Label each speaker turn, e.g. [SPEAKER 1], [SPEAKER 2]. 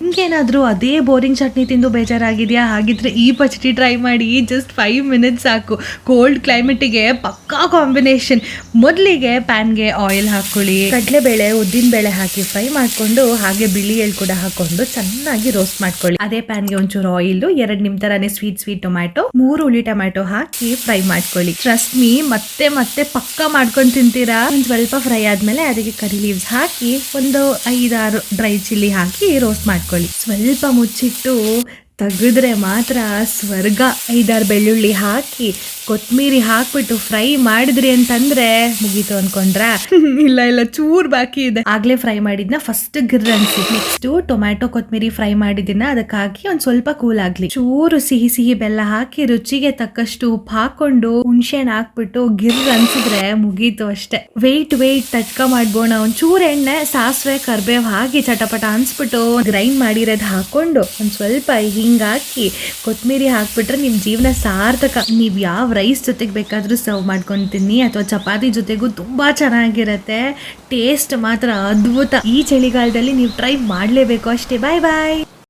[SPEAKER 1] ನಿಮ್ಗೇನಾದರೂ ಅದೇ ಬೋರಿಂಗ್ ಚಟ್ನಿ ತಿಂದು ಬೇಜಾರಾಗಿದೆಯಾ? ಹಾಗಿದ್ರೆ ಈ ಪಚಡಿ ಟ್ರೈ ಮಾಡಿ. ಜಸ್ಟ್ 5 ಮಿನಿಟ್ಸ್ ಸಾಕು. ಕೋಲ್ಡ್ ಕ್ಲೈಮೇಟಿಗೆ ಪಕ್ಕಾ ಕಾಂಬಿನೇಷನ್. ಮೊದಲಿಗೆ ಪ್ಯಾನ್ಗೆ ಆಯಿಲ್ ಹಾಕ್ಕೊಳ್ಳಿ. ಕಡಲೆಬೇಳೆ ಉದ್ದಿನಬೇಳೆ ಹಾಕಿ ಫ್ರೈ ಮಾಡಿಕೊಂಡು ಹಾಗೆ ಬಿಳಿ ಎಳ್ಳು ಕೂಡ ಹಾಕೊಂಡು ಚೆನ್ನಾಗಿ ರೋಸ್ಟ್ ಮಾಡ್ಕೊಳ್ಳಿ. ಅದೇ ಪ್ಯಾನ್ಗೆ ಒಂಚೂರು ಆಯಿಲ್, 2 ನಿಮ್ ತರಾನೇ ಸ್ವೀಟ್ ಟೊಮ್ಯಾಟೊ, 3 ಹುಳಿ ಟೊಮ್ಯಾಟೊ ಹಾಕಿ ಫ್ರೈ ಮಾಡ್ಕೊಳ್ಳಿ. ಟ್ರಸ್ಟ್ ಮೀ, ಮತ್ತೆ ಪಕ್ಕಾ ಮಾಡ್ಕೊಂಡು ತಿಂತೀರಾ. ಒಂದು ಸ್ವಲ್ಪ ಫ್ರೈ ಆದ್ಮೇಲೆ ಅದಕ್ಕೆ ಕರಿ ಲೀವ್ಸ್ ಹಾಕಿ ಒಂದು 5-6 ಡ್ರೈ ಚಿಲ್ಲಿ ಹಾಕಿ ರೋಸ್ಟ್ ಮಾಡ್ಕೊಳ್ಳಿ. ಸ್ವಲ್ಪ ಮುಚ್ಚಿಟ್ಟು ತೆಗೆದ್ರೆ ಮಾತ್ರ ಸ್ವರ್ಗ. 5-6 ಬೆಳ್ಳುಳ್ಳಿ ಹಾಕಿ ಕೊತ್ತಂಬರಿ ಹಾಕ್ಬಿಟ್ಟು ಫ್ರೈ ಮಾಡಿದ್ರಿ ಅಂತಂದ್ರೆ ಮುಗೀತು ಅನ್ಕೊಂಡ್ರ? ಇಲ್ಲ ಚೂರ್ ಬಾಕಿ ಇದೆ. ಆಗ್ಲೇ ಫ್ರೈ ಮಾಡಿದ್ನ ಫಸ್ಟ್ ಗಿರ್ ಅನ್ಸಿ. ನೆಕ್ಸ್ಟ್ ಟೊಮ್ಯಾಟೊ ಕೊತ್ತಂಬರಿ ಫ್ರೈ ಮಾಡಿದಿನ ಅದಕ್ಕೆ ಹಾಕಿ ಒಂದ್ ಸ್ವಲ್ಪ ಕೂಲ್ ಆಗ್ಲಿ. ಚೂರು ಸಿಹಿ ಬೆಲ್ಲ ಹಾಕಿ ರುಚಿಗೆ ತಕ್ಕಷ್ಟು ಉಪ್ಪು ಹಾಕೊಂಡು ಹುಣಸೆಹಣ್ಣು ಹಾಕ್ಬಿಟ್ಟು ಗಿರ್ ಅನ್ಸಿದ್ರೆ ಮುಗೀತು ಅಷ್ಟೇ. ವೆಯ್ಟ್ ತಟ್ಕ ಮಾಡ್ಬೋಣ. ಒಂಚೂರು ಎಣ್ಣೆ, ಸಾಸಿವೆ, ಕರ್ಬೇವ್ ಹಾಕಿ ಚಟಪಟ ಅನ್ಸ್ಬಿಟ್ಟು ಗ್ರೈಂಡ್ ಮಾಡಿರೋದ್ ಹಾಕೊಂಡು ಒಂದ್ ಸ್ವಲ್ಪ ಹಿಂಗಾಕಿ ಕೊತ್ತಂಬರಿ ಹಾಕ್ಬಿಟ್ರೆ ನಿಮ್ ಜೀವನ ಸಾರ್ಥಕ. ನೀವ್ ಯಾವ ರೈಸ್ ಜೊತೆಗೆ ಬೇಕಾದ್ರೂ ಸರ್ವ್ ಮಾಡ್ಕೊಂಡು ತಿನ್ನಿ ಅಥವಾ ಚಪಾತಿ ಜೊತೆಗೂ ತುಂಬಾ ಚೆನ್ನಾಗಿರತ್ತೆ. ಟೇಸ್ಟ್ ಮಾತ್ರ ಅದ್ಭುತ. ಈ ಚಳಿಗಾಲದಲ್ಲಿ ನೀವು ಟ್ರೈ ಮಾಡ್ಲೇಬೇಕು ಅಷ್ಟೇ. ಬಾಯ್.